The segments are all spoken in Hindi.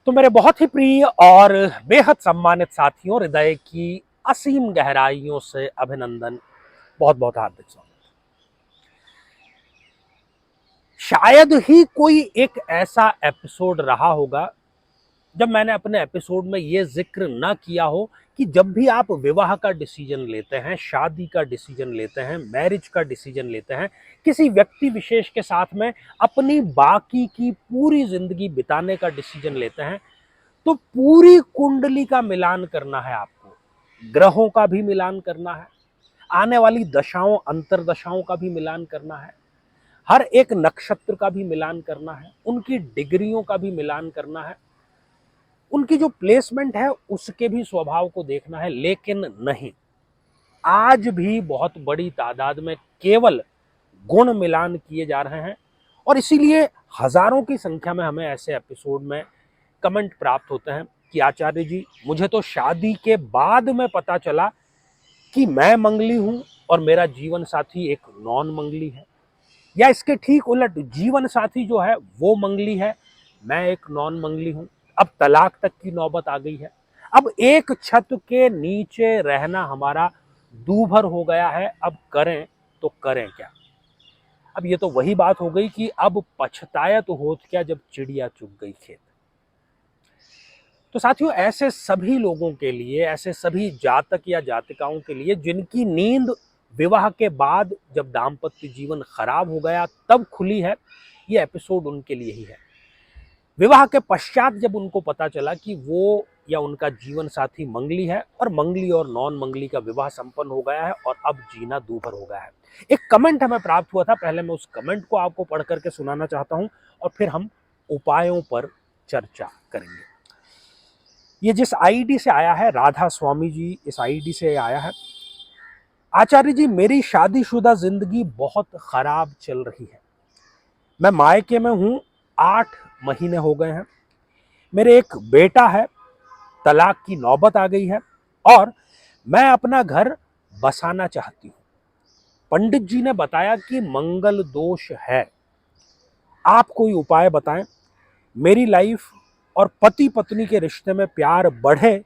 तो मेरे बहुत ही प्रिय और बेहद सम्मानित साथियों, हृदय की असीम गहराइयों से अभिनंदन, बहुत बहुत हार्दिक स्वागत। शायद ही कोई एक ऐसा एपिसोड रहा होगा जब मैंने अपने एपिसोड में यह जिक्र ना किया हो कि जब भी आप विवाह का डिसीजन लेते हैं, शादी का डिसीजन लेते हैं, मैरिज का डिसीजन लेते हैं, किसी व्यक्ति विशेष के साथ में अपनी बाकी की पूरी जिंदगी बिताने का डिसीजन लेते हैं, तो पूरी कुंडली का मिलान करना है आपको। ग्रहों का भी मिलान करना है, आने वाली दशाओं अंतरदशाओं का भी मिलान करना है, हर एक नक्षत्र का भी मिलान करना है, उनकी डिग्रियों का भी मिलान करना है, उनकी जो प्लेसमेंट है उसके भी स्वभाव को देखना है। लेकिन नहीं, आज भी बहुत बड़ी तादाद में केवल गुण मिलान किए जा रहे हैं और इसीलिए हजारों की संख्या में हमें ऐसे एपिसोड में कमेंट प्राप्त होते हैं कि आचार्य जी, मुझे तो शादी के बाद में पता चला कि मैं मंगली हूं और मेरा जीवन साथी एक नॉन मंगली है, या इसके ठीक उलट जीवन साथी जो है वो मंगली है, मैं एक नॉन मंगली हूं। अब तलाक तक की नौबत आ गई है। अब एक छत के नीचे रहना हमारा दूभर हो गया है। अब करें तो करें क्या? अब ये तो वही बात हो गई कि अब पछताया तो होत क्या जब चिड़िया चुग गई खेत। तो साथियों, ऐसे सभी लोगों के लिए, ऐसे सभी जातक या जातिकाओं के लिए जिनकी नींद विवाह के बाद जब दाम्पत्य जीवन खराब हो गया तब खुली है, ये एपिसोड उनके लिए ही है। विवाह के पश्चात जब उनको पता चला कि वो या उनका जीवन साथी मंगली है और मंगली और नॉन मंगली का विवाह संपन्न हो गया है और अब जीना दूभर हो गया है। एक कमेंट हमें प्राप्त हुआ था, पहले मैं उस कमेंट को आपको पढ़ करके सुनाना चाहता हूं और फिर हम उपायों पर चर्चा करेंगे। ये जिस आईडी से आया है, राधा स्वामी जी इस आईडी से आया है। आचार्य जी, मेरी शादीशुदा जिंदगी बहुत खराब चल रही है। मैं मायके में हूं, 8 महीने हो गए हैं। मेरे एक बेटा है, तलाक की नौबत आ गई है और मैं अपना घर बसाना चाहती हूं। पंडित जी ने बताया कि मंगल दोष है। आप कोई उपाय बताएं, मेरी लाइफ और पति पत्नी के रिश्ते में प्यार बढ़े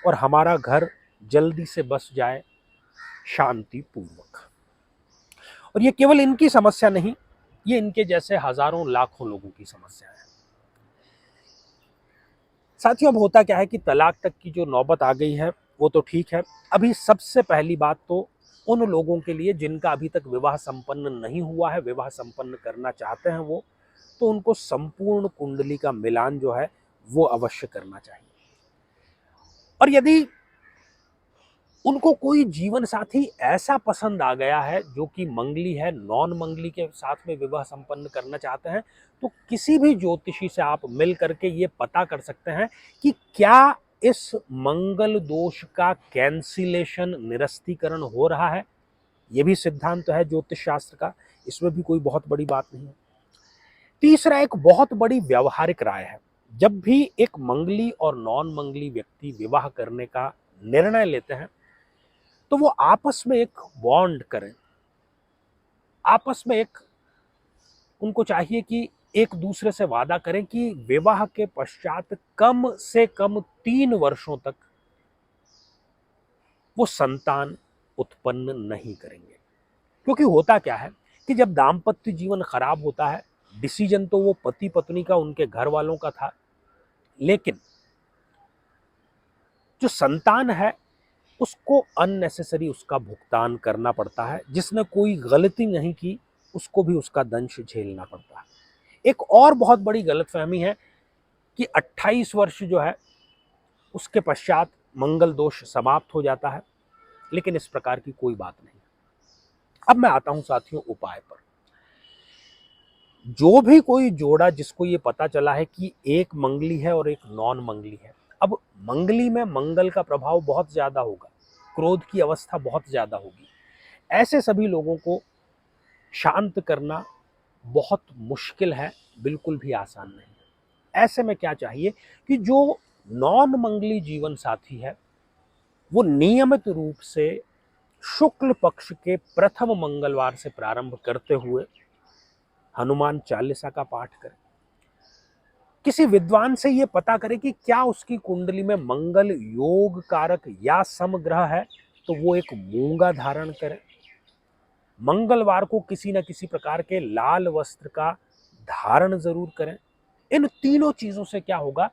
और हमारा घर जल्दी से बस जाए शांति पूर्वक। और ये केवल इनकी समस्या नहीं, ये इनके जैसे हजारों लाखों लोगों की समस्या है। साथियों, अब होता क्या है कि तलाक तक की जो नौबत आ गई है वो तो ठीक है। अभी सबसे पहली बात तो उन लोगों के लिए जिनका अभी तक विवाह संपन्न नहीं हुआ है, विवाह संपन्न करना चाहते हैं वो, तो उनको संपूर्ण कुंडली का मिलान जो है वो अवश्य करना चाहिए। और यदि उनको कोई जीवन साथी ऐसा पसंद आ गया है जो कि मंगली है, नॉन मंगली के साथ में विवाह संपन्न करना चाहते हैं, तो किसी भी ज्योतिषी से आप मिल करके ये पता कर सकते हैं कि क्या इस मंगल दोष का कैंसिलेशन, निरस्तीकरण हो रहा है। ये भी सिद्धांत है ज्योतिष शास्त्र का, इसमें भी कोई बहुत बड़ी बात नहीं है। तीसरा, एक बहुत बड़ी व्यवहारिक राय है। जब भी एक मंगली और नॉन मंगली व्यक्ति विवाह करने का निर्णय लेते हैं तो वो आपस में एक बॉन्ड करें। आपस में एक उनको चाहिए कि एक दूसरे से वादा करें कि विवाह के पश्चात कम से कम 3 वर्षों तक वो संतान उत्पन्न नहीं करेंगे। क्योंकि होता क्या है कि जब दाम्पत्य जीवन खराब होता है, डिसीजन तो वो पति पत्नी का, उनके घर वालों का था, लेकिन जो संतान है उसको अननेसेसरी उसका भुगतान करना पड़ता है। जिसने कोई गलती नहीं की उसको भी उसका दंश झेलना पड़ता है। एक और बहुत बड़ी गलतफहमी है कि 28 वर्ष जो है उसके पश्चात मंगल दोष समाप्त हो जाता है, लेकिन इस प्रकार की कोई बात नहीं। अब मैं आता हूं साथियों उपाय पर। जो भी कोई जोड़ा जिसको ये पता चला है कि एक मंगली है और एक नॉन मंगली है, अब मंगली में मंगल का प्रभाव बहुत ज्यादा होगा, क्रोध की अवस्था बहुत ज्यादा होगी, ऐसे सभी लोगों को शांत करना बहुत मुश्किल है, बिल्कुल भी आसान नहीं है। ऐसे में क्या चाहिए कि जो नॉन मंगली जीवन साथी है वो नियमित रूप से शुक्ल पक्ष के प्रथम मंगलवार से प्रारंभ करते हुए हनुमान चालीसा का पाठ करें। किसी विद्वान से ये पता करें कि क्या उसकी कुंडली में मंगल योग कारक या समग्रह है, तो वो एक मूंगा धारण करें। मंगलवार को किसी न किसी प्रकार के लाल वस्त्र का धारण जरूर करें। इन तीनों चीजों से क्या होगा,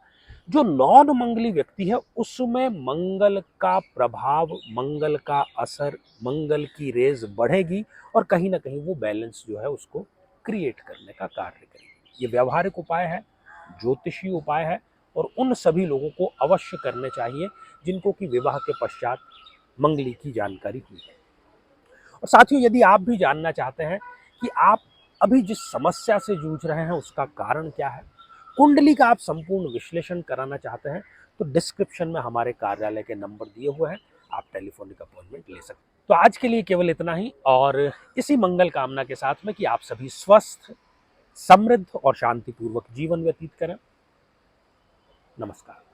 जो नॉन मंगली व्यक्ति है उसमें मंगल का प्रभाव, मंगल का असर, मंगल की रेज बढ़ेगी और कहीं ना कहीं वो बैलेंस जो है उसको क्रिएट करने का कार्य करेगी। ये व्यवहारिक उपाय है, ज्योतिषी उपाय है और उन सभी लोगों को अवश्य करने चाहिए जिनको कि विवाह के पश्चात मंगली की जानकारी हुई है। और साथियों, यदि आप भी जानना चाहते हैं कि आप अभी जिस समस्या से जूझ रहे हैं उसका कारण क्या है, कुंडली का आप संपूर्ण विश्लेषण कराना चाहते हैं, तो डिस्क्रिप्शन में हमारे कार्यालय के नंबर दिए हुए हैं, आप टेलीफोनिक अपॉइंटमेंट ले सकते हैं। तो आज के लिए केवल इतना ही, और इसी मंगल कामना के साथ में कि आप सभी स्वस्थ, समृद्ध और शांतिपूर्वक जीवन व्यतीत करें। नमस्कार।